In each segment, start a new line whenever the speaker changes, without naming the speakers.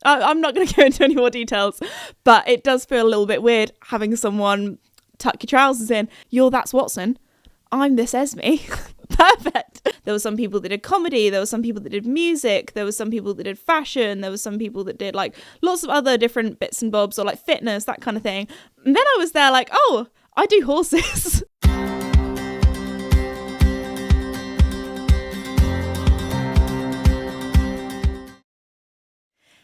I'm not going to go into any more details, but it does feel a little bit weird having someone tuck your trousers in. You're That's Watson. I'm this Esme. Perfect. There were some people that did comedy. There were some people that did music. There were some people that did fashion. There were some people that did like lots of other different bits and bobs, or like fitness, that kind of thing. And then I was there like, oh, I do horses.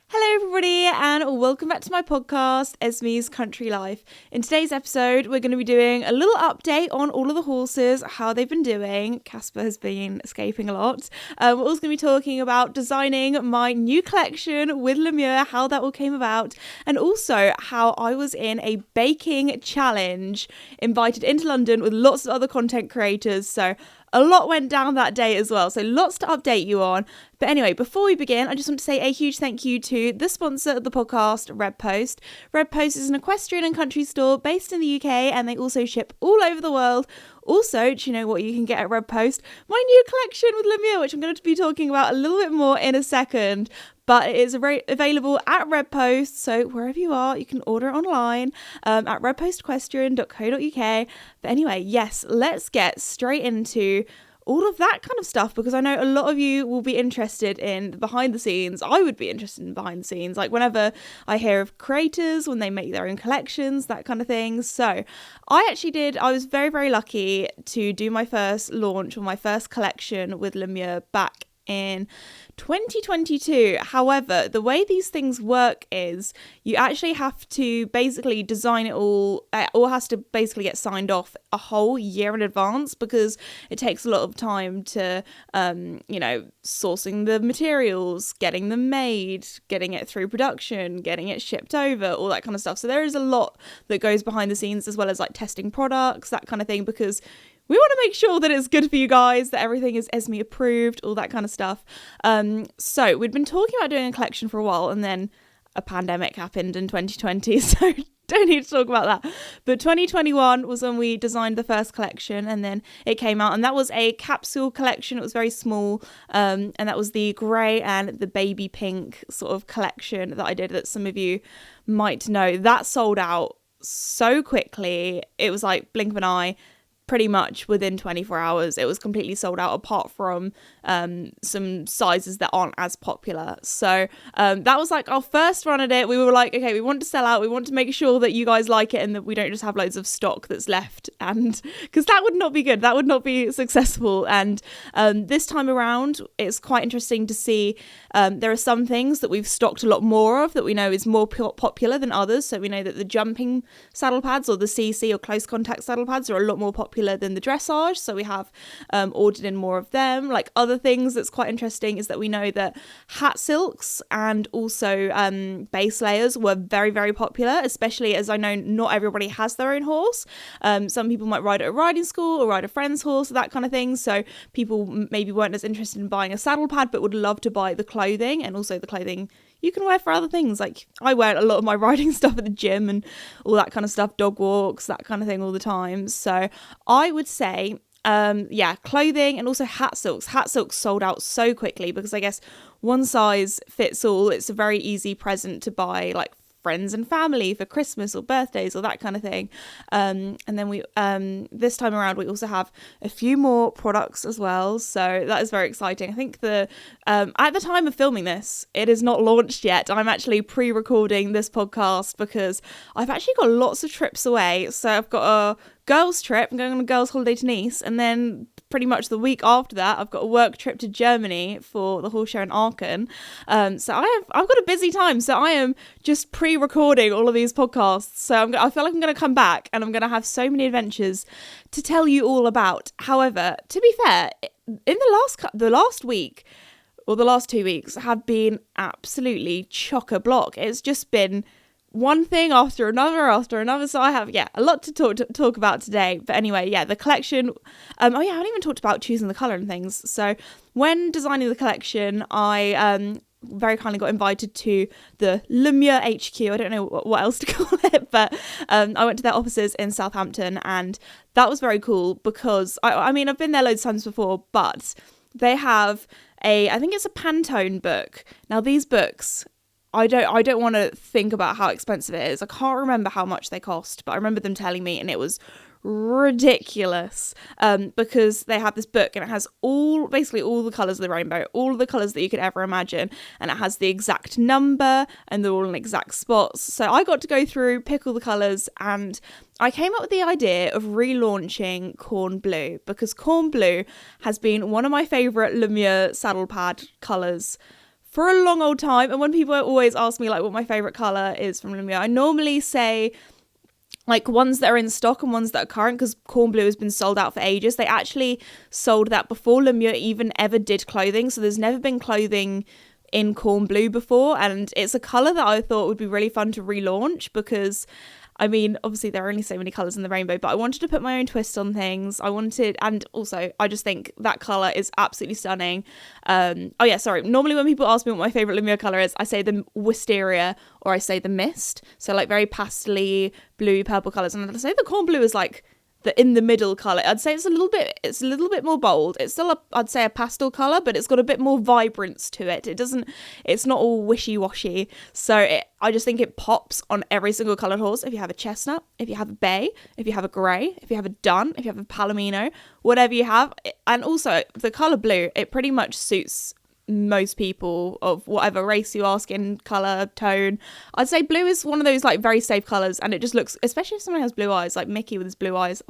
Hello everybody and welcome back to my podcast, Esme's Country Life. In today's episode, we're going to be doing a little update on all of the horses, how they've been doing. Casper has been escaping a lot. We're also going to be talking about designing my new collection with Lemure, how that all came about, and also how I was in a baking challenge invited into London with lots of other content creators. So a lot went down that day as well, so lots to update you on. But anyway, before we begin, I just want to say a huge thank you to the sponsor of the podcast, Red Post. Red Post is an equestrian and country store based in the UK, and they also ship all over the world. Also, do you know what you can get at Red Post? My new collection with Lemure, which I'm going to be talking about a little bit more in a second. But it is available at Red Post, so wherever you are, you can order it online at redpostequestrian.co.uk. But anyway, yes, let's get straight into all of that kind of stuff, because I know a lot of you will be interested in the behind the scenes. I would be interested in behind the scenes, like whenever I hear of creators, when they make their own collections, that kind of thing. So I was very, very lucky to do my first launch or my first collection with Lemure back in 2022. However, the way these things work is you actually have to basically design it all. It all has to basically get signed off a whole year in advance, because it takes a lot of time to, sourcing the materials, getting them made, getting it through production, getting it shipped over, all that kind of stuff. So there is a lot that goes behind the scenes, as well as like testing products, that kind of thing, because we want to make sure that it's good for you guys, that everything is Esme approved, all that kind of stuff. So we'd been talking about doing a collection for a while, and then a pandemic happened in 2020, so don't need to talk about that. But 2021 was when we designed the first collection, and then it came out, and that was a capsule collection. It was very small, and that was the grey and the baby pink sort of collection that I did, that some of you might know. That sold out so quickly. It was like blink of an eye. Pretty much within 24 hours, it was completely sold out, apart from some sizes that aren't as popular. So that was like our first run at it. We were like, okay, we want to sell out. We want to make sure that you guys like it and that we don't just have loads of stock that's left. And because that would not be good. That would not be successful. And this time around, it's quite interesting to see there are some things that we've stocked a lot more of that we know is more popular than others. So we know that the jumping saddle pads, or the CC or close contact saddle pads, are a lot more popular than the dressage, so we have ordered in more of them. Like other things that's quite interesting is that we know that hat silks and also base layers were very, very popular, especially as I know not everybody has their own horse. Some people might ride at a riding school or ride a friend's horse, that kind of thing, so people maybe weren't as interested in buying a saddle pad but would love to buy the clothing, and also the clothing you can wear for other things. Like I wear a lot of my riding stuff at the gym and all that kind of stuff, dog walks, that kind of thing all the time. So I would say, clothing and also hat silks. Hat silks sold out so quickly because I guess one size fits all. It's a very easy present to buy, like friends and family for Christmas or birthdays or that kind of thing. And then we this time around we also have a few more products as well, so that is very exciting. I think the at the time of filming this, it is not launched yet. I'm actually pre-recording this podcast because I've actually got lots of trips away. So I've got a girls trip. I'm going on a girls holiday to Nice, and then pretty much the week after that I've got a work trip to Germany for the horse show in Aachen. So I've got a busy time, so I am just pre-recording all of these podcasts. So I feel like I'm going to come back and I'm going to have so many adventures to tell you all about. However, to be fair, in the last week or the last 2 weeks have been absolutely chock-a-block. It's just been one thing after another. So I have, a lot to talk about today. But anyway, the collection. I haven't even talked about choosing the colour and things. So when designing the collection, I very kindly got invited to the Lemure HQ. I don't know what else to call it, but I went to their offices in Southampton, and that was very cool because I mean, I've been there loads of times before, but they have I think it's a Pantone book. Now these books I don't want to think about how expensive it is. I can't remember how much they cost, but I remember them telling me, and it was ridiculous, because they have this book and it has basically all the colours of the rainbow, all of the colours that you could ever imagine, and it has the exact number and they're all in exact spots. So I got to go through, pick all the colours, and I came up with the idea of relaunching Corn Blue, because Corn Blue has been one of my favourite Lumiere saddle pad colours for a long old time. And when people always ask me like what my favourite colour is from Lumiere, I normally say like ones that are in stock and ones that are current, because Corn Blue has been sold out for ages. They actually sold that before Lumiere even ever did clothing, so there's never been clothing in Corn Blue before, and it's a colour that I thought would be really fun to relaunch, because I mean, obviously there are only so many colours in the rainbow, but I wanted to put my own twist on things. And also I just think that colour is absolutely stunning. Normally when people ask me what my favourite Lumiere colour is, I say the Wisteria or I say the Mist. So like very pastel-y, blue, purple colours. And I'd say the Corn Blue is like the in the middle colour. I'd say it's a little bit more bold. It's still I'd say a pastel colour, but it's got a bit more vibrance to it. It's not all wishy-washy. So I just think it pops on every single coloured horse. If you have a chestnut, if you have a bay, if you have a grey, if you have a dun, if you have a palomino, whatever you have. And also the colour blue, it pretty much suits most people of whatever race you are, skin colour, tone. I'd say blue is one of those like very safe colours, and it just looks, especially if someone has blue eyes, like Mickey with his blue eyes,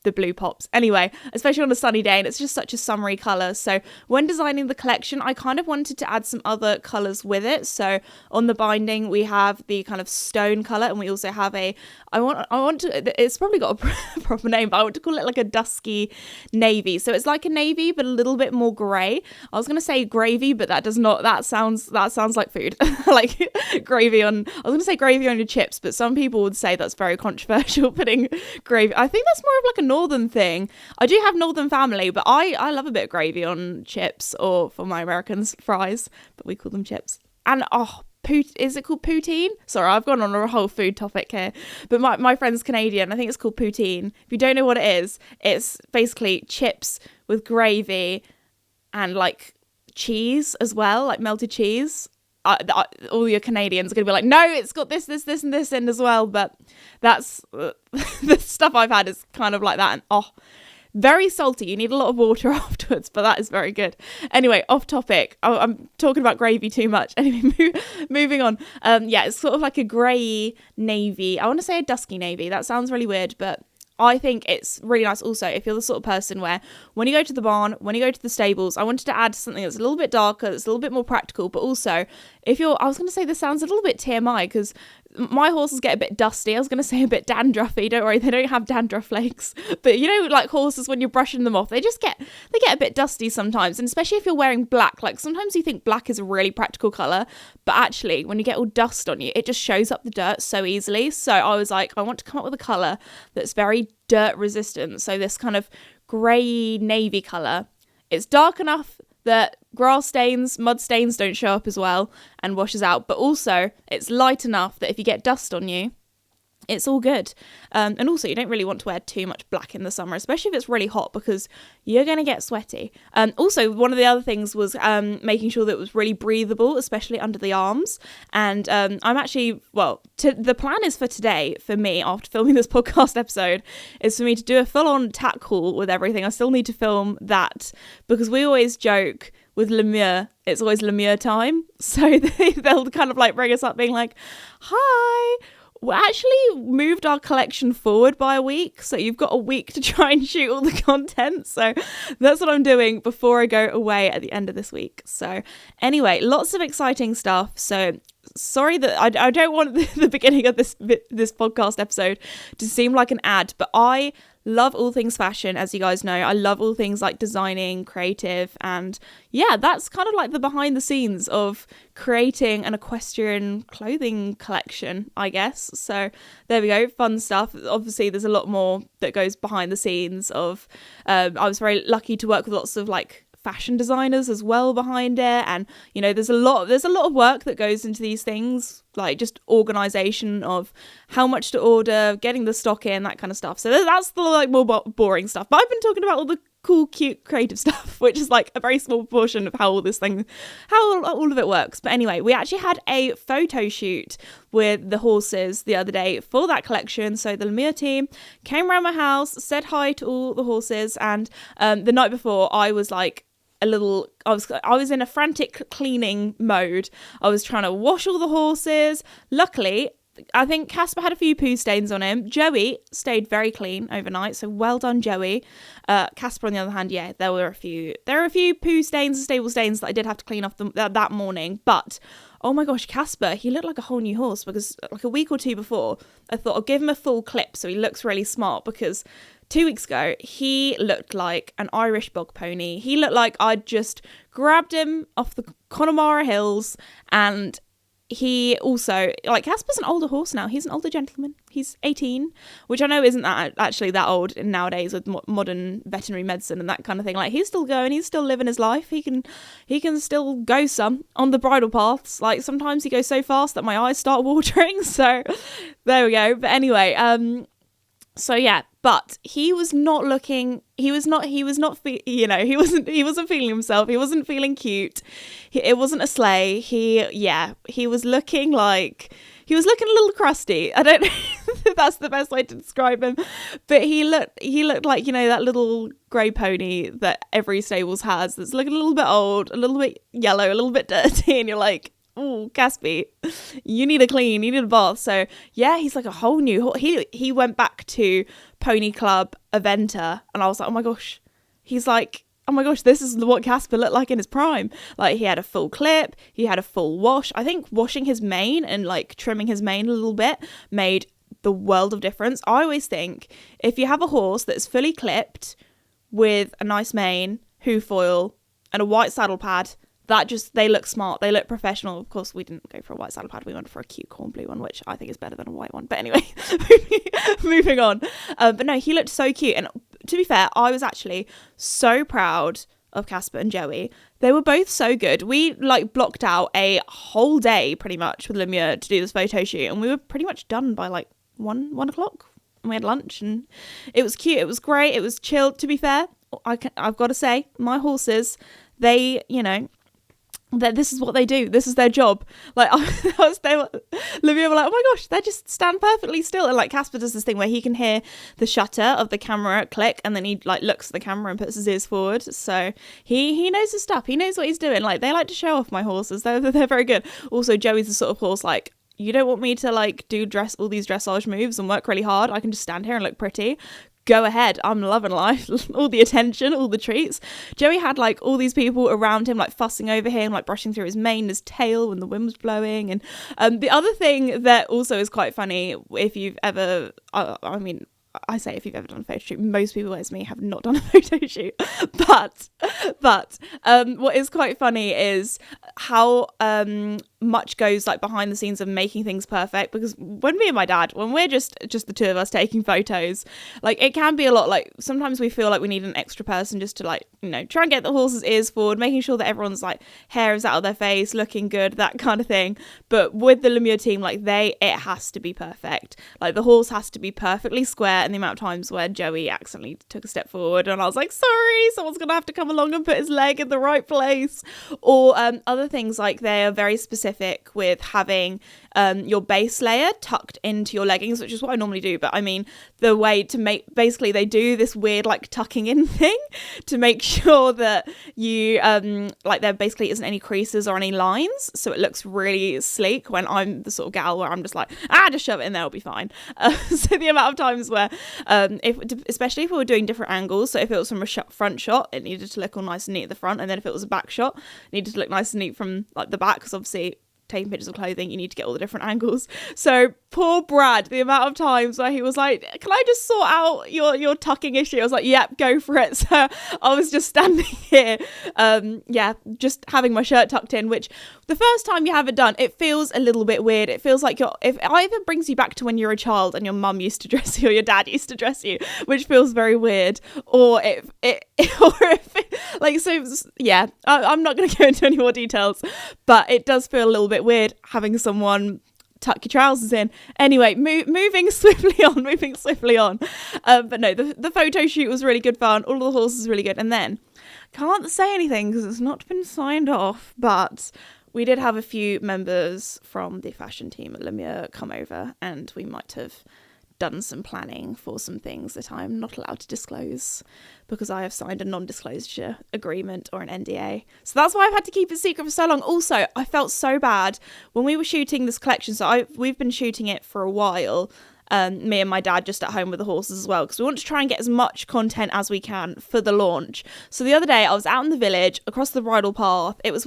the blue pops. Anyway, especially on a sunny day, and it's just such a summery colour. So when designing the collection, I kind of wanted to add some other colours with it. So on the binding, we have the kind of stone colour, and we also have it's probably got a proper name, but I want to call it like a dusky navy. So it's like a navy, but a little bit more grey. I was going to say gravy, but that sounds like food. Like gravy on, I was going to say gravy on your chips, but some people would say that's very controversial, putting gravy. I think that's more of like a northern thing. I do have northern family, but I love a bit of gravy on chips, or for my Americans, fries, but we call them chips. And is it called poutine? Sorry, I've gone on a whole food topic here, but my friend's Canadian. I think it's called poutine. If you don't know what it is, it's basically chips with gravy and like cheese as well, like melted cheese. All your Canadians are going to be like, no, it's got this, and this in as well. But that's the stuff I've had is kind of like that. And very salty. You need a lot of water afterwards, but that is very good. Anyway, off topic. I'm talking about gravy too much. Anyway, moving on. It's sort of like a grey navy. I want to say a dusky navy. That sounds really weird, but I think it's really nice also if you're the sort of person where when you go to the barn, when you go to the stables, I wanted to add something that's a little bit darker, that's a little bit more practical, but also I was going to say this sounds a little bit TMI because my horses get a bit dusty. I was going to say a bit dandruffy. Don't worry, they don't have dandruff flakes. But you know, like horses, when you're brushing them off, they get a bit dusty sometimes. And especially if you're wearing black, like sometimes you think black is a really practical colour, but actually when you get all dust on you, it just shows up the dirt so easily. So I was like, I want to come up with a colour that's very dirt resistant. So this kind of grey navy colour. It's dark enough that grass stains, mud stains don't show up as well and washes out, but also it's light enough that if you get dust on you, it's all good. And also you don't really want to wear too much black in the summer, especially if it's really hot, because you're going to get sweaty. Also, one of the other things was making sure that it was really breathable, especially under the arms. And I'm actually, the plan is for today, for me, after filming this podcast episode, is for me to do a full-on tack haul with everything. I still need to film that, because we always joke with Lumiere, it's always Lumiere time. So they'll kind of like bring us up being like, hi, we actually moved our collection forward by a week, so you've got a week to try and shoot all the content. So that's what I'm doing before I go away at the end of this week. So anyway, lots of exciting stuff. So sorry that I don't want the beginning of this podcast episode to seem like an ad, but I love all things fashion, as you guys know. I love all things like designing, creative, and yeah, that's kind of like the behind the scenes of creating an equestrian clothing collection, I guess. So there we go, fun stuff. Obviously there's a lot more that goes behind the scenes of I was very lucky to work with lots of like fashion designers as well behind it, and you know there's a lot of work that goes into these things, like just organization of how much to order, getting the stock in, that kind of stuff. So that's the like more boring stuff, but I've been talking about all the cool, cute, creative stuff, which is like a very small portion of how all of it works. But anyway, we actually had a photo shoot with the horses the other day for that collection. So the Lemire team came around my house, said hi to all the horses, and the night before I was like I was in a frantic cleaning mode. I was trying to wash all the horses. Luckily, I think Casper had a few poo stains on him. Joey stayed very clean overnight, so well done, Joey. Casper, on the other hand, yeah, there were a few poo stains and stable stains that I did have to clean off that morning. But oh my gosh, Casper, he looked like a whole new horse, because like a week or two before, I thought I'll give him a full clip so he looks really smart, because 2 weeks ago, he looked like an Irish bog pony. He looked like I'd just grabbed him off the Connemara Hills, and he also, like, Casper's an older horse now. He's an older gentleman. He's 18, which I know isn't actually that old nowadays with modern veterinary medicine and that kind of thing. Like, he's still going, he's still living his life. He can still go some on the bridle paths. Like, sometimes he goes so fast that my eyes start watering. So there we go. But anyway, so yeah, but he wasn't feeling himself. He wasn't feeling cute. It wasn't a sleigh. He was looking a little crusty. I don't know if that's the best way to describe him, but he looked like, that little grey pony that every stables has, that's looking a little bit old, a little bit yellow, a little bit dirty, and you're like, oh, Caspy, you need a clean, you need a bath. So yeah, he's like a whole new, he went back to Pony Club Eventer, and I was like, oh my gosh, he's like, oh my gosh, this is what Casper looked like in his prime. Like, he had a full clip, he had a full wash. I think washing his mane and like trimming his mane a little bit made the world of difference. I always think if you have a horse that's fully clipped with a nice mane, hoof oil, and a white saddle pad, they look smart, they look professional. Of course, we didn't go for a white saddle pad, we went for a cute corn blue one, which I think is better than a white one. But anyway, moving on. But no, he looked so cute, and to be fair, I was actually so proud of Casper and Joey. They were both so good. We like blocked out a whole day pretty much with Lemire to do this photo shoot, and we were pretty much done by like 1 o'clock, and we had lunch, and it was cute, it was great, it was chilled. To be fair, I've got to say, my horses, they, that this is what they do. This is their job. Like, Olivia were like, oh my gosh, they just stand perfectly still. And like, Casper does this thing where he can hear the shutter of the camera click, and then he like looks at the camera and puts his ears forward. So he knows his stuff. He knows what he's doing. Like, they like to show off, my horses. They're very good. Also, Joey's the sort of horse, like, you don't want me to like do all these dressage moves and work really hard. I can just stand here and look pretty. Go ahead, I'm loving life. All the attention, all the treats. Joey had like all these people around him, like fussing over him, like brushing through his mane, his tail when the wind was blowing. And the other thing that also is quite funny, if you've ever, I say if you've ever done a photo shoot, most people, as me, have not done a photo shoot. But what is quite funny is how much goes like behind the scenes of making things perfect. Because when me and my dad, when we're just the two of us taking photos, like, it can be a lot. Like, sometimes we feel like we need an extra person just to like, try and get the horse's ears forward, making sure that everyone's like hair is out of their face, looking good, that kind of thing. But with the Lemire team, like, it has to be perfect. Like, the horse has to be perfectly square. And the amount of times where Joey accidentally took a step forward, and I was like, sorry, someone's gonna have to come along and put his leg in the right place. Or other things, like, they are very specific with having your base layer tucked into your leggings, which is what I normally do. But I mean, the way to basically they do this weird like tucking in thing to make sure that you like there basically isn't any creases or any lines, so it looks really sleek. When I'm the sort of gal where I'm just like, just shove it in there, it'll be fine. So the amount of times where especially if we were doing different angles, so if it was from a front shot, it needed to look all nice and neat at the front, and then if it was a back shot, it needed to look nice and neat from like the back, because obviously taking pictures of clothing, you need to get all the different angles. So poor Brad, the amount of times where he was like, can I just sort out your tucking issue? I was like, yep, go for it. So I was just standing here just having my shirt tucked in, which the first time you have it done, it feels a little bit weird. It feels like if it either brings you back to when you're a child and your mum used to dress you or your dad used to dress you, which feels very weird, or I'm not going to go into any more details, but it does feel a little bit weird having someone tuck your trousers in. Anyway, moving swiftly on. But no, the photo shoot was really good fun. All of the horses really good. And then, can't say anything because it's not been signed off, but we did have a few members from the fashion team at Lemure come over, and we might have done some planning for some things that I'm not allowed to disclose because I have signed a non-disclosure agreement or an NDA. So that's why I've had to keep it secret for so long. Also, I felt so bad when we were shooting this collection. So we've been shooting it for a while. Me and my dad just at home with the horses as well, because we want to try and get as much content as we can for the launch. So the other day I was out in the village across the bridle path. It was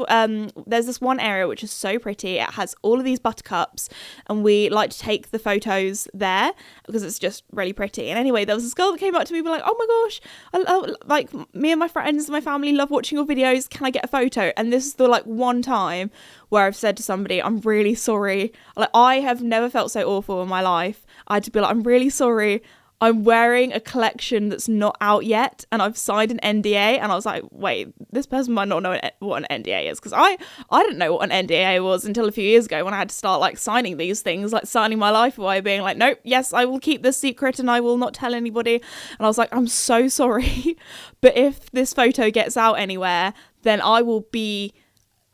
there's this one area which is so pretty. It has all of these buttercups, and we like to take the photos there because it's just really pretty. And anyway, there was this girl that came up to me and be like, oh my gosh, I love, like, me and my friends and my family love watching your videos, can I get a photo? And this is the like one time where I've said to somebody, I'm really sorry. Like, I have never felt so awful in my life. I had to be like, I'm really sorry. I'm wearing a collection that's not out yet, and I've signed an NDA. And I was like, wait, this person might not know what an NDA is, because I didn't know what an NDA was until a few years ago when I had to start like signing these things, like signing my life away, being like, nope, yes, I will keep this secret and I will not tell anybody. And I was like, I'm so sorry, but if this photo gets out anywhere, then I will be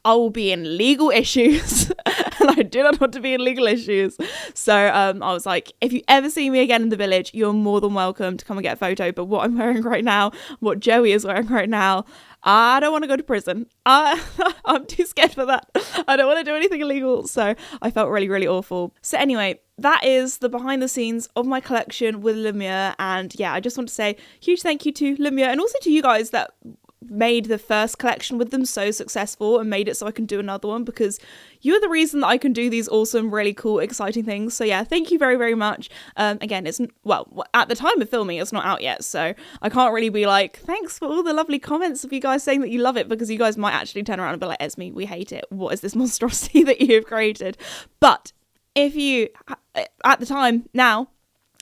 in legal issues and I do not want to be in legal issues. So I was like, if you ever see me again in the village, you're more than welcome to come and get a photo. But what I'm wearing right now, what Joey is wearing right now, I don't want to go to prison. I'm too scared for that. I don't want to do anything illegal. So I felt really, really awful. So anyway, that is the behind the scenes of my collection with Lemure. And yeah, I just want to say huge thank you to Lemure and also to you guys that made the first collection with them so successful and made it so I can do another one, because you're the reason that I can do these awesome, really cool, exciting things. So yeah, thank you very, very much. Again, it's, well, at the time of filming, it's not out yet, so I can't really be like, thanks for all the lovely comments of you guys saying that you love it, because you guys might actually turn around and be like, Esme, we hate it. What is this monstrosity that you have created? But if you, at the time now,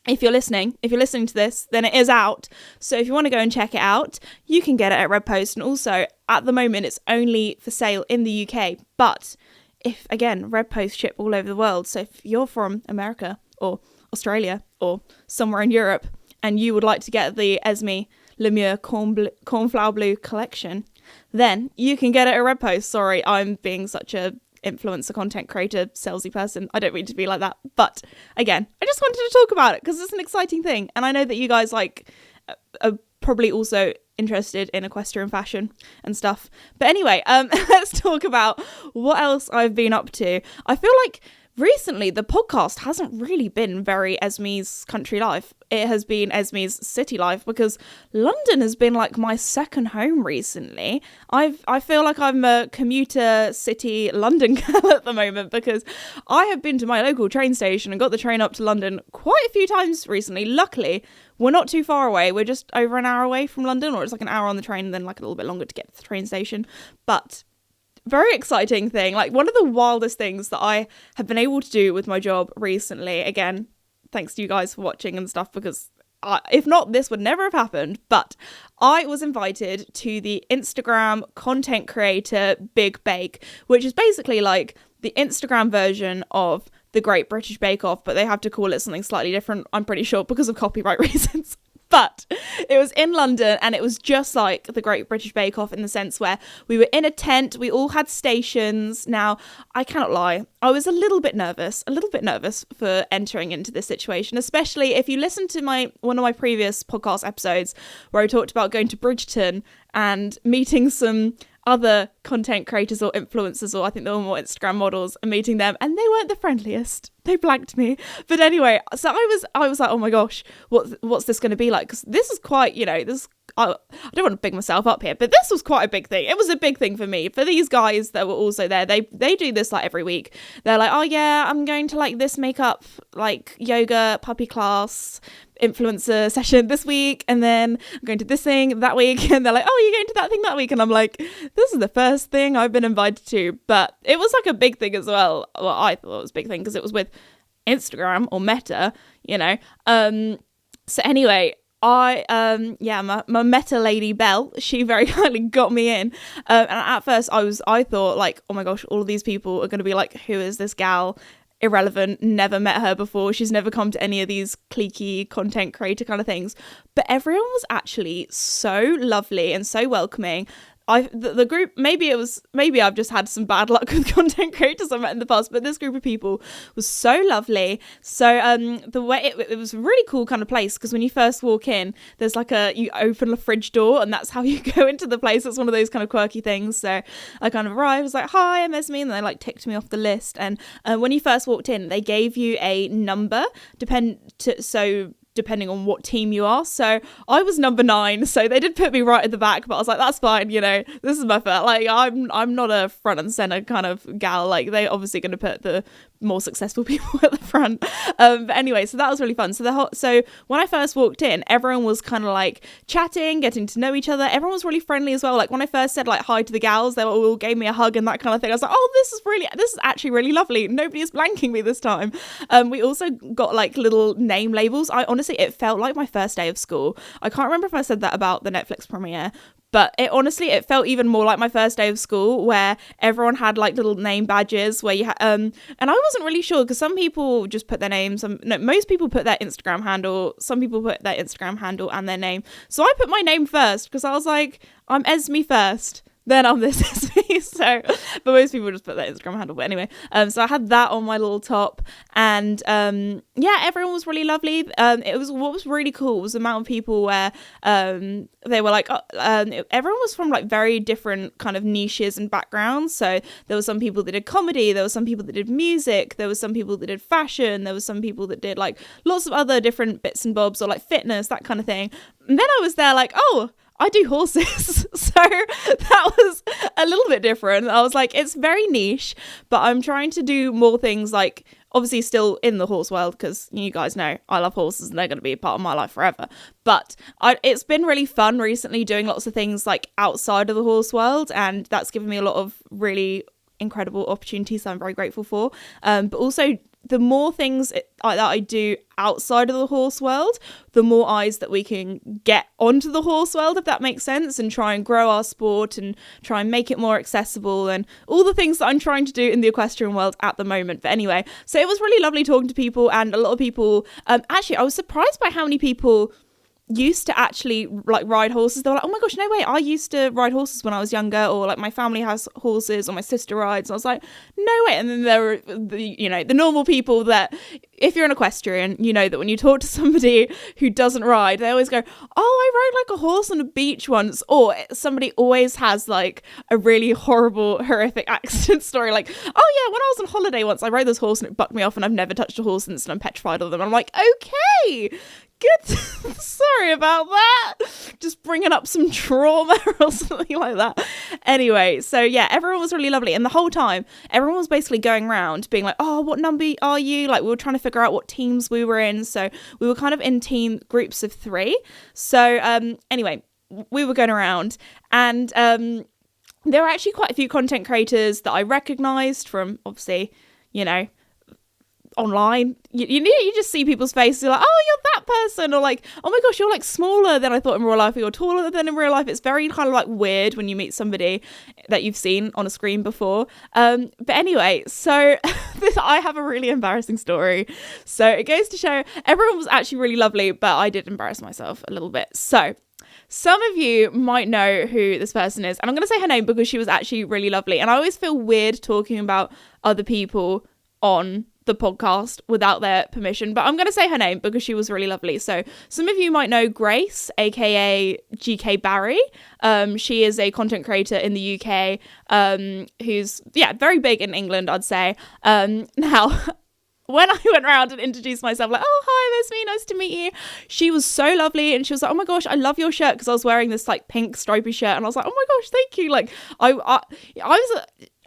if you're listening to this, then it is out. So if you want to go and check it out, you can get it at Red Post. And also, at the moment, it's only for sale in the UK. But if, again, Red Post ship all over the world. So if you're from America or Australia or somewhere in Europe and you would like to get the Esme Lemure Cornflower Blue collection, then you can get it at Red Post. Sorry, I'm being such a influencer, content creator, salesy person. I don't mean to be like that, but again, I just wanted to talk about it because it's an exciting thing, and I know that you guys like are probably also interested in equestrian fashion and stuff. But anyway, let's talk about what else I've been up to. I feel like recently the podcast hasn't really been very Esme's country life. It has been Esme's city life, because London has been like my second home recently. I feel like I'm a commuter city London girl at the moment, because I have been to my local train station and got the train up to London quite a few times recently. Luckily, we're not too far away. We're just over an hour away from London, or it's like an hour on the train and then like a little bit longer to get to the train station. But very exciting thing, like one of the wildest things that I have been able to do with my job recently, again, thanks to you guys for watching and stuff, because if not, this would never have happened. But I was invited to the Instagram content creator Big Bake, which is basically like the Instagram version of the Great British Bake Off, but they have to call it something slightly different, I'm pretty sure, because of copyright reasons. But it was in London, and it was just like the Great British Bake Off in the sense where we were in a tent, we all had stations. Now, I cannot lie, I was a little bit nervous for entering into this situation, especially if you listen to one of my previous podcast episodes where I talked about going to Bridgeton and meeting some other content creators or influencers, or I think they were more Instagram models, and meeting them, and they weren't the friendliest. They blanked me. But anyway, so I was like, oh my gosh, what's this going to be like? Because this is quite, I don't want to big myself up here, but this was quite a big thing. It was a big thing for me. For these guys that were also there, they do this like every week. They're like, oh yeah, I'm going to like this makeup, like yoga, puppy class, influencer session this week, and then I'm going to this thing that week, and they're like, oh, you're going to that thing that week, and I'm like, this is the first thing I've been invited to. But it was like a big thing as well. Well, I thought it was a big thing because it was with Instagram or Meta, so anyway, my Meta lady Belle, she very kindly got me in, and at first I thought like, oh my gosh, all of these people are going to be like, who is this gal? irrelevant, never met her before. She's never come to any of these cliquey content creator kind of things. But everyone was actually so lovely and so welcoming. The group, maybe I've just had some bad luck with content creators I met in the past, but this group of people was so lovely. So the way it was a really cool kind of place, because when you first walk in, there's like you open a fridge door and that's how you go into the place. It's one of those kind of quirky things. So I kind of arrived, was like, hi, I'm Esme, and they like ticked me off the list. And when you first walked in, they gave you a number depending on what team you are. So I was number 9, so they did put me right at the back, but I was like, that's fine, this is my first, like, I'm not a front and center kind of gal. Like, they're obviously going to put the more successful people at the front. But anyway, so that was really fun. So when I first walked in, everyone was kind of like chatting, getting to know each other. Everyone was really friendly as well. Like, when I first said like hi to the gals, they all gave me a hug and that kind of thing. I was like, oh, this is actually really lovely. Nobody is blanking me this time. We also got like little name labels. Honestly, it felt like my first day of school. I can't remember if I said that about the Netflix premiere, but it felt even more like my first day of school, where everyone had like little name badges where you and I wasn't really sure, because some people just put their names. Most people put their Instagram handle. Some people put their Instagram handle and their name. So I put my name first, because I was like, I'm Esme first, then I'm this Esme. So, but most people just put their Instagram handle. But anyway, so I had that on my little top, and everyone was really lovely. What was really cool was the amount of people where they were like, everyone was from like very different kind of niches and backgrounds. So there were some people that did comedy, there were some people that did music, there were some people that did fashion, there was some people that did like lots of other different bits and bobs, or like fitness, that kind of thing. And then I was there like, oh, I do horses. So that was a little bit different. I was like, it's very niche, but I'm trying to do more things, like obviously still in the horse world, because you guys know I love horses and they're going to be a part of my life forever. But it's been really fun recently doing lots of things like outside of the horse world, and that's given me a lot of really incredible opportunities that I'm very grateful for. But also, the more things that I do outside of the horse world, the more eyes that we can get onto the horse world, if that makes sense, and try and grow our sport and try and make it more accessible, and all the things that I'm trying to do in the equestrian world at the moment. But anyway, so it was really lovely talking to people, and a lot of people, actually, I was surprised by how many people used to actually like ride horses. They were like, oh my gosh, no way, I used to ride horses when I was younger, or like my family has horses, or my sister rides. And I was like, no way. And then there were the normal people that, if you're an equestrian, you know that when you talk to somebody who doesn't ride, they always go, oh, I rode like a horse on a beach once, or somebody always has like a really horrible, horrific accident story, like, oh yeah, when I was on holiday once, I rode this horse and it bucked me off, and I've never touched a horse since, and I'm petrified of them. And I'm like, okay, good. Sorry about that. Just bringing up some trauma or something like that. Anyway, so yeah, everyone was really lovely. And the whole time, everyone was basically going around being like, oh, what number are you? Like, we were trying to figure out what teams we were in. So we were kind of in team groups of 3. So anyway, we were going around, and there were actually quite a few content creators that I recognized from, obviously, online. You just see people's faces, you're like, oh, you're that person, or like, oh my gosh, you're like smaller than I thought in real life, or you're taller than in real life. It's very kind of like weird when you meet somebody that you've seen on a screen before. But anyway, so I have a really embarrassing story. So it goes to show everyone was actually really lovely, but I did embarrass myself a little bit. So some of you might know who this person is, and I'm going to say her name because she was actually really lovely. And I always feel weird talking about other people on the podcast without their permission, but I'm going to say her name because she was really lovely. So some of you might know Grace, aka GK Barry. She is a content creator in the UK, who's very big in England, I'd say. Now when I went around and introduced myself, like, oh, hi, I'm Esme, nice to meet you, she was so lovely, and she was like, oh my gosh, I love your shirt, because I was wearing this like pink stripy shirt, and I was like, oh my gosh, thank you. Like,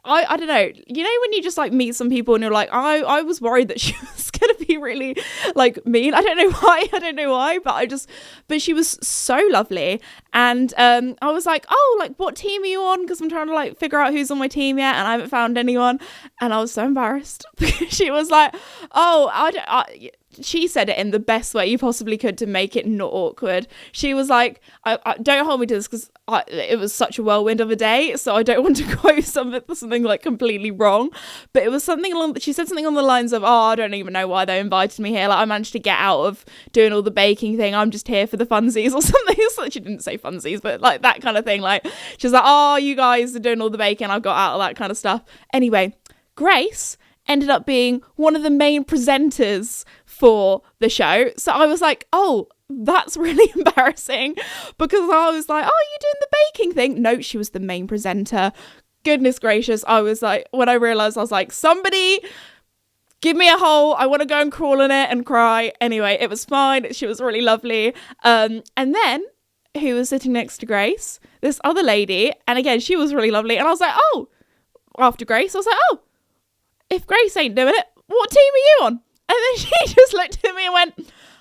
I don't know, when you just like meet some people and you're like, I was worried that she was gonna be really like mean. I don't know why, but she was so lovely. And I was like, oh, like, what team are you on? Because I'm trying to like figure out who's on my team yet, and I haven't found anyone. And I was so embarrassed because she was like, oh, she said it in the best way you possibly could to make it not awkward. She was like, I don't hold me to this because it was such a whirlwind of a day, so I don't want to quote something like completely wrong, but it was something she said something on the lines of, oh, I don't even know why they invited me here, like I managed to get out of doing all the baking thing, I'm just here for the funsies or something. So she didn't say funsies, but like that kind of thing, like she was like, oh, you guys are doing all the baking, I got out of that kind of stuff. Anyway, Grace ended up being one of the main presenters for the show. So I was like, oh, that's really embarrassing, because I was like, oh, you doing the baking thing? No, she was the main presenter. Goodness gracious. I was like, when I realized, I was like, somebody give me a hole. I want to go and crawl in it and cry. Anyway, it was fine. She was really lovely. And then who was sitting next to Grace? This other lady. And again, she was really lovely. And I was like, oh, after Grace, I was like, oh, if Grace ain't doing it, what team are you on? And then she just looked at me and went,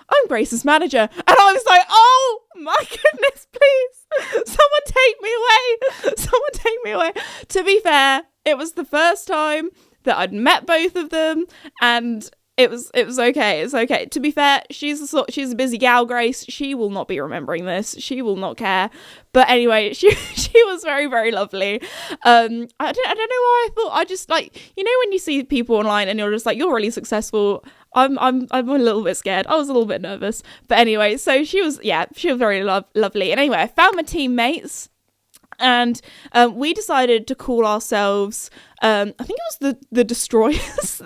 I'm Grace's manager. And I was like, oh my goodness, please, someone take me away. Someone take me away. To be fair, it was the first time that I'd met both of them, and it was okay. It's okay. To be fair, she's a busy gal, Grace. She will not be remembering this. She will not care. But anyway, she was very, very lovely. I don't know why I thought, I just like, you know, when you see people online and you're just like, you're really successful. I'm a little bit scared. I was a little bit nervous. But anyway, so she was very lovely. And anyway, I found my teammates. And we decided to call ourselves, I think it was the Destroyers,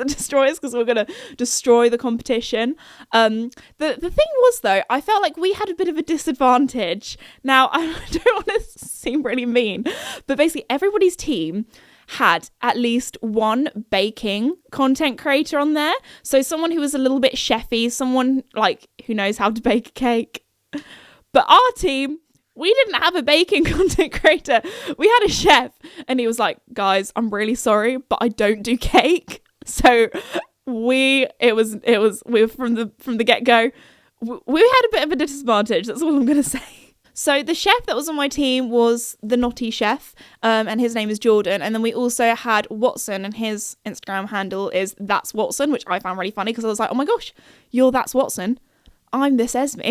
because we were going to destroy the competition. The thing was, though, I felt like we had a bit of a disadvantage. Now, I don't want to seem really mean, but basically everybody's team had at least one baking content creator on there. So someone who was a little bit chefy, someone like who knows how to bake a cake. But our team, we didn't have a baking content creator. We had a chef, and he was like, guys, I'm really sorry, but I don't do cake. So we were from the get-go. We had a bit of a disadvantage. That's all I'm going to say. So the chef that was on my team was the Naughty Chef, and his name is Jordan. And then we also had Watson, and his Instagram handle is That's Watson, which I found really funny because I was like, oh my gosh, you're That's Watson. I'm this Esme.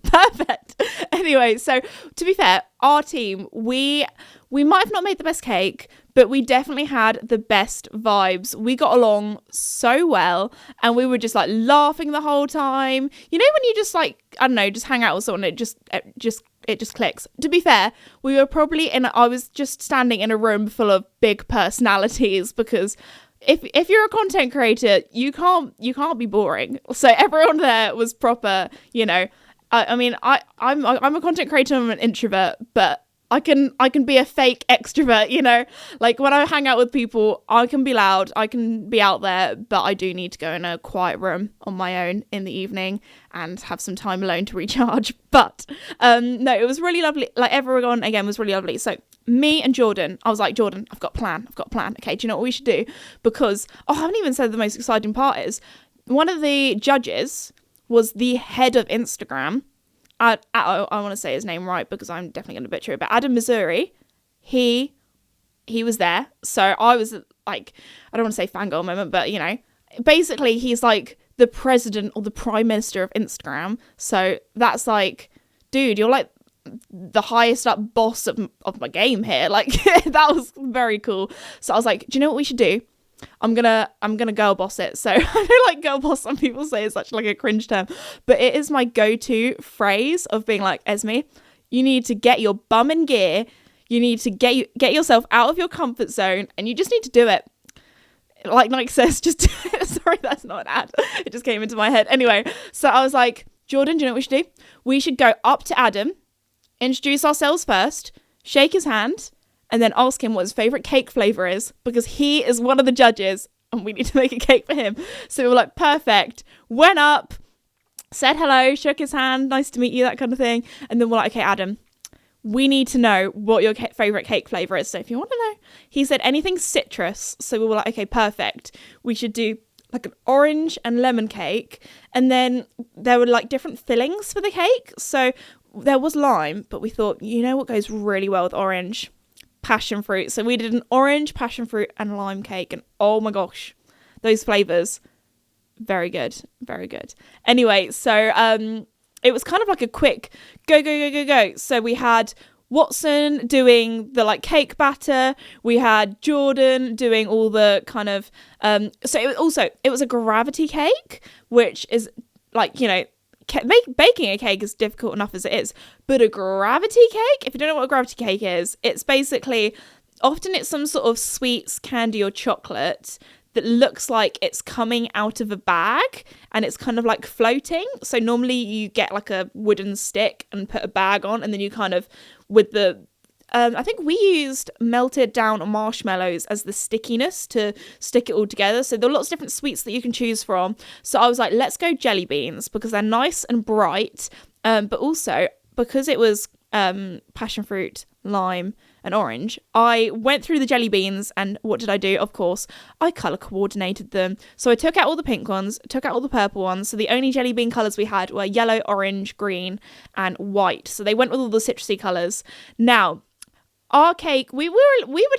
Perfect. Anyway, so to be fair, our team, we might have not made the best cake, but we definitely had the best vibes. We got along so well, and we were just like laughing the whole time. You know when you just like, I don't know, just hang out with someone, it just clicks. To be fair, we were probably I was just standing in a room full of big personalities, because if you're a content creator, you can't be boring. So everyone there was proper, you know. I'm a content creator, I'm an introvert, but I can be a fake extrovert, you know. Like when I hang out with people, I can be loud, I can be out there, but I do need to go in a quiet room on my own in the evening and have some time alone to recharge. But no, it was really lovely. Like everyone again was really lovely. So me and Jordan, I was like, Jordan, I've got a plan. Okay, do you know what we should do? Because I haven't even said the most exciting part is one of the judges was the head of Instagram. I want to say his name right because I'm definitely going to butcher it. But Adam Missouri, he was there. So I was like, I don't want to say fangirl moment, but you know, basically he's like the president or the prime minister of Instagram. So that's like, dude, you're like the highest up boss of my game here. Like that was very cool. So I was like, do you know what we should do? I'm gonna girl boss it. So I know like girl boss, some people say it's such like a cringe term, but it is my go-to phrase of being like, Esme, you need to get your bum in gear. You need to get yourself out of your comfort zone, and you just need to do it. Like Nike says, just do it. Sorry, that's not an ad. It just came into my head. Anyway, so I was like, Jordan, do you know what we should do? We should go up to Adam, introduce ourselves first, shake his hand, and then ask him what his favourite cake flavour is, because he is one of the judges and we need to make a cake for him. So we were like, perfect. Went up, said hello, shook his hand, nice to meet you, that kind of thing. And then we're like, okay, Adam, we need to know what your favourite cake flavour is. So if you want to know, he said anything citrus. So we were like, okay, perfect. We should do like an orange and lemon cake. And then there were like different fillings for the cake. So there was lime, but we thought, you know what goes really well with orange? Passion fruit. So we did an orange, passion fruit and lime cake, and oh my gosh, those flavors, Very good. Very good. Anyway, so it was kind of like a quick go. So we had Watson doing the like cake batter. We had Jordan doing all the kind of so it was a gravity cake, which is like, you know, baking a cake is difficult enough as it is, but a gravity cake, if you don't know what a gravity cake is, it's basically, often it's some sort of sweets, candy or chocolate that looks like it's coming out of a bag and it's kind of like floating. So normally you get like a wooden stick and put a bag on, and then you kind of, with the I think we used melted down marshmallows as the stickiness to stick it all together. So there are lots of different sweets that you can choose from. So I was like, let's go jelly beans because they're nice and bright. But also because it was passion fruit, lime and orange, I went through the jelly beans, and what did I do? Of course, I colour coordinated them. So I took out all the pink ones, took out all the purple ones. So the only jelly bean colours we had were yellow, orange, green and white. So they went with all the citrusy colours. Now, our cake, we were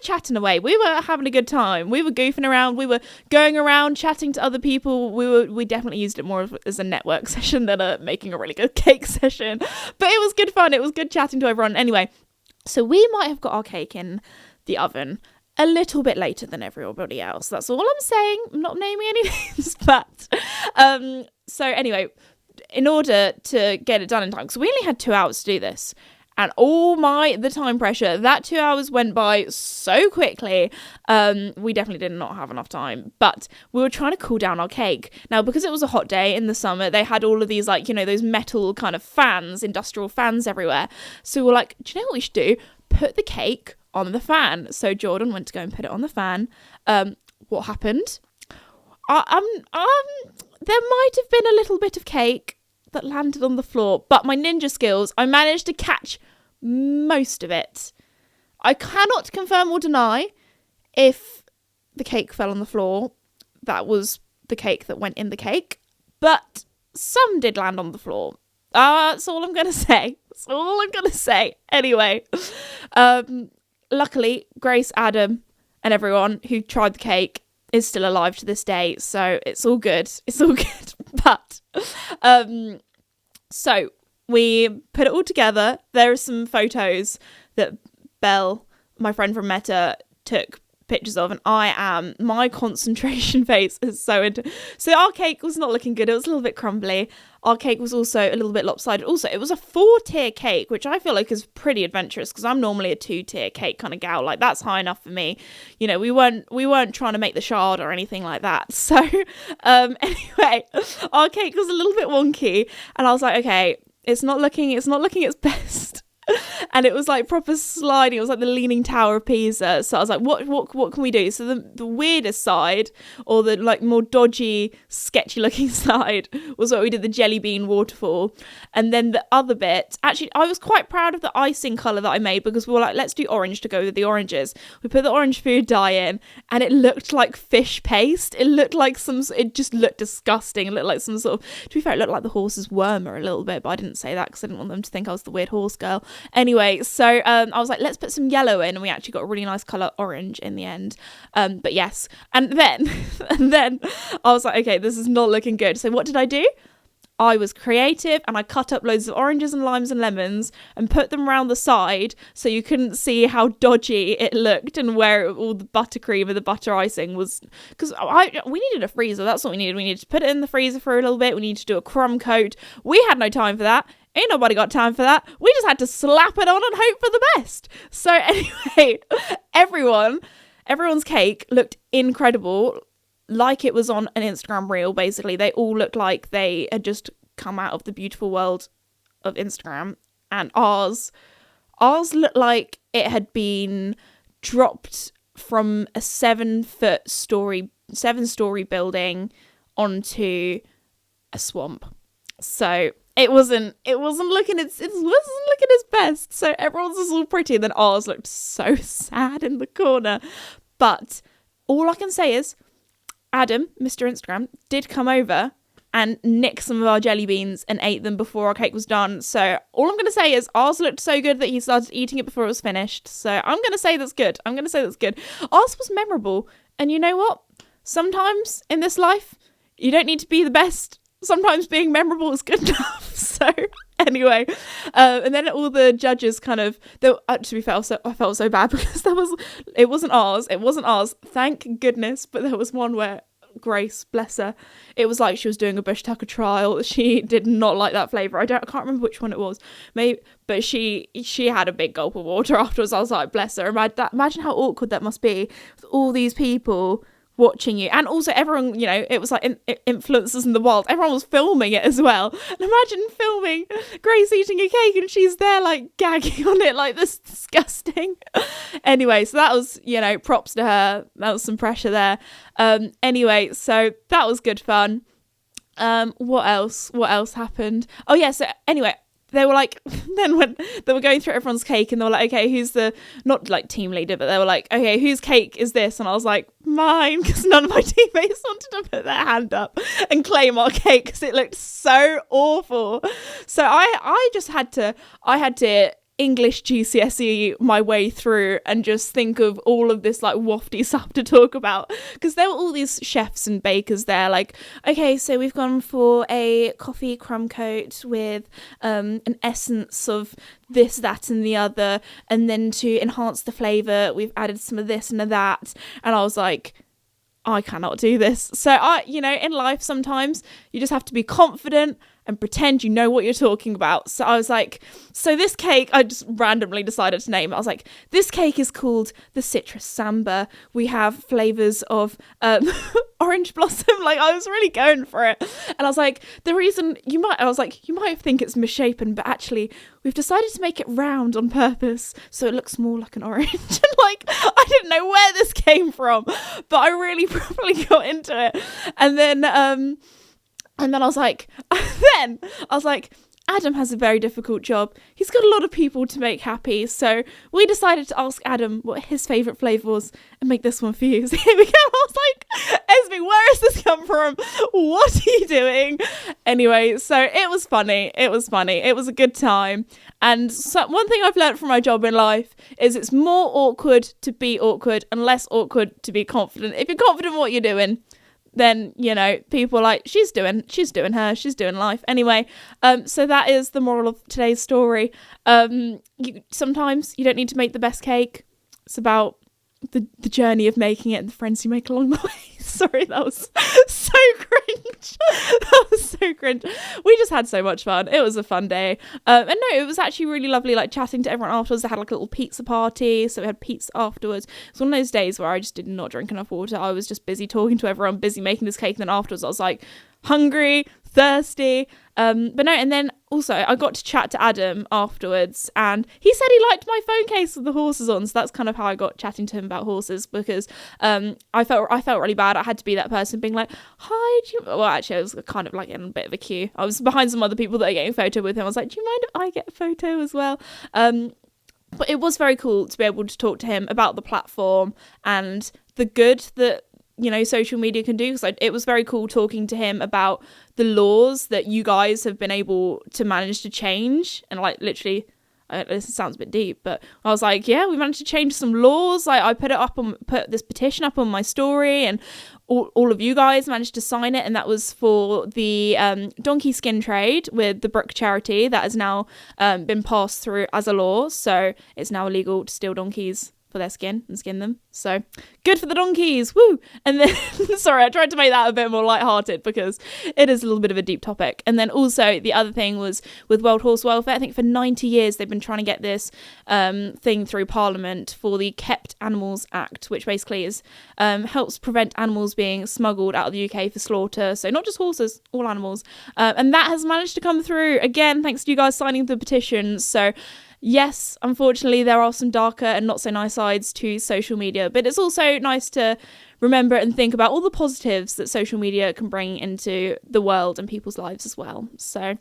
chatting away. We were having a good time. We were goofing around. We were going around chatting to other people. We definitely used it more as a network session than making a really good cake session. But it was good fun. It was good chatting to everyone. Anyway, so we might have got our cake in the oven a little bit later than everybody else. That's all I'm saying. I'm not naming any names, but so anyway, in order to get it done in time, because we only had 2 hours to do this. And the time pressure, that 2 hours went by so quickly. We definitely did not have enough time, but we were trying to cool down our cake. Now, because it was a hot day in the summer, they had all of these, like, you know, those metal kind of fans, industrial fans everywhere. So we were like, do you know what we should do? Put the cake on the fan. So Jordan went to go and put it on the fan. What happened? There might have been a little bit of cake that landed on the floor, but my ninja skills, I managed to catch most of it. I cannot confirm or deny if the cake fell on the floor. That was the cake that went in the cake, but some did land on the floor. That's all I'm gonna say. Anyway, luckily Grace, Adam and everyone who tried the cake is still alive to this day, so it's all good. But so we put it all together. There are some photos that Belle, my friend from Meta, took pictures of, and my concentration face is so our cake was not looking good. It was a little bit crumbly. Our cake was also a little bit lopsided. Also, it was a 4-tier cake, which I feel like is pretty adventurous because I'm normally a 2-tier cake kind of gal. Like, that's high enough for me. You know, we weren't trying to make the shard or anything like that. So anyway, our cake was a little bit wonky, and I was like, okay, it's not looking its best. And it was like proper sliding. It was like the Leaning Tower of Pisa. So I was like, what can we do? So the weirdest side, or the like more dodgy, sketchy looking side, was what we did, the jelly bean waterfall. And then the other bit, actually, I was quite proud of the icing colour that I made, because we were like, let's do orange to go with the oranges. We put the orange food dye in, and it looked like fish paste. It just looked disgusting. It looked like some sort of, to be fair, it looked like the horse's wormer a little bit, but I didn't say that because I didn't want them to think I was the weird horse girl. Anyway, so I was like, let's put some yellow in, and we actually got a really nice colour orange in the end. But yes, and then I was like, okay, this is not looking good. So what did I do? I was creative, and I cut up loads of oranges and limes and lemons and put them around the side so you couldn't see how dodgy it looked and where all the buttercream and the butter icing was. Because we needed a freezer. That's what we needed. We needed to put it in the freezer for a little bit. We needed to do a crumb coat. We had no time for that. Ain't nobody got time for that. We just had to slap it on and hope for the best. So anyway, everyone's cake looked incredible, like it was on an Instagram reel. Basically, they all looked like they had just come out of the beautiful world of Instagram. And ours looked like it had been dropped from a 7-story building onto a swamp. So it wasn't looking its best. So everyone's was all pretty, and then ours looked so sad in the corner. But all I can say is Adam, Mr. Instagram, did come over and nick some of our jelly beans and ate them before our cake was done. So all I'm going to say is ours looked so good that he started eating it before it was finished. So I'm going to say that's good. Ours was memorable. And you know what? Sometimes in this life, you don't need to be the best. Sometimes being memorable is good enough. So anyway, and then all the judges kind of, to be fair, I felt so bad because it wasn't ours, thank goodness, but there was one where Grace, bless her, it was like she was doing a bush tucker trial. She did not like that flavour. I can't remember which one it was, maybe, but she had a big gulp of water afterwards. I was like, bless her. Imagine how awkward that must be with all these people watching you, and also everyone, you know, it was like influencers in the wild, everyone was filming it as well, and imagine filming Grace eating a cake and she's there like gagging on it, like, this disgusting. Anyway, so that was, you know, props to her, that was some pressure there. Anyway, so that was good fun. What else happened? Oh yeah, so anyway, they were like, then when they were going through everyone's cake and they were like, okay, who's the, not like team leader, but they were like, okay, whose cake is this? And I was like, mine, because none of my teammates wanted to put their hand up and claim our cake because it looked so awful. So I had to English GCSE my way through and just think of all of this like wafty stuff to talk about, because there were all these chefs and bakers there, like, okay, so we've gone for a coffee crumb coat with an essence of this, that and the other, and then to enhance the flavour we've added some of this and of that, and I was like, I cannot do this. So in life sometimes you just have to be confident and pretend you know what you're talking about. So I was like, so this cake, I just randomly decided to name it. I was like, this cake is called the Citrus Samba. We have flavours of orange blossom. Like, I was really going for it. And I was like, you might think it's misshapen, but actually we've decided to make it round on purpose so it looks more like an orange. And like, I didn't know where this came from, but I really properly got into it. And then I was like, Adam has a very difficult job. He's got a lot of people to make happy. So we decided to ask Adam what his favourite flavour was and make this one for you. So here we go. I was like, Esme, where has this come from? What are you doing? Anyway, so it was funny. It was a good time. And so one thing I've learned from my job in life is it's more awkward to be awkward and less awkward to be confident. If you're confident in what you're doing, then, you know, people are like, she's doing life. Anyway, so that is the moral of today's story. Sometimes you don't need to make the best cake. It's about the journey of making it and the friends you make along the way. Sorry, that was so cringe. We just had so much fun. It was a fun day. And no, it was actually really lovely, like, chatting to everyone afterwards. They had like a little pizza party, so we had pizza afterwards. It's one of those days where I just did not drink enough water. I was just busy talking to everyone, busy making this cake, and then afterwards I was like hungry, thirsty. But no, and then also I got to chat to Adam afterwards, and he said he liked my phone case with the horses on. So that's kind of how I got chatting to him about horses, because I felt really bad. I had to be that person being like, hi, well, actually I was kind of like in a bit of a queue. I was behind some other people that are getting a photo with him. I was like, do you mind if I get a photo as well? But it was very cool to be able to talk to him about the platform and the good that, you know, social media can do. So it was very cool talking to him about the laws that you guys have been able to manage to change. And like, literally, this sounds a bit deep, but I was like, yeah, we managed to change some laws. I put this petition up on my story, and all of you guys managed to sign it. And that was for the donkey skin trade with the Brook charity that has now been passed through as a law. So it's now illegal to steal donkeys for their skin and skin them. So good for the donkeys, woo! And then sorry, I tried to make that a bit more lighthearted because it is a little bit of a deep topic. And then also the other thing was with World Horse Welfare. I think for 90 years they've been trying to get this thing through Parliament for the Kept Animals Act, which basically is helps prevent animals being smuggled out of the UK for slaughter. So not just horses, all animals. And that has managed to come through again thanks to you guys signing the petitions. So yes, unfortunately, there are some darker and not so nice sides to social media, but it's also nice to remember and think about all the positives that social media can bring into the world and people's lives as well. So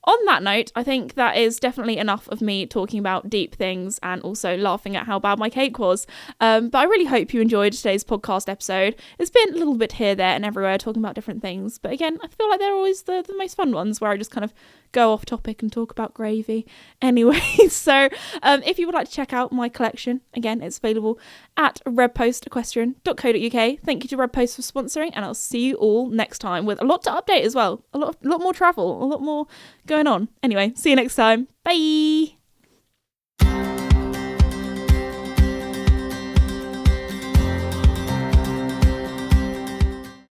on that note, I think that is definitely enough of me talking about deep things and also laughing at how bad my cake was. But I really hope you enjoyed today's podcast episode. It's been a little bit here, there and everywhere talking about different things. But again, I feel like they're always the most fun ones where I just kind of go off topic and talk about gravy. Anyway, so if you would like to check out my collection, again, it's available at redpostequestrian.co.uk. Thank you to Red Post for sponsoring, and I'll see you all next time with a lot to update as well. A lot more travel, a lot more going on. Anyway, see you next time. Bye.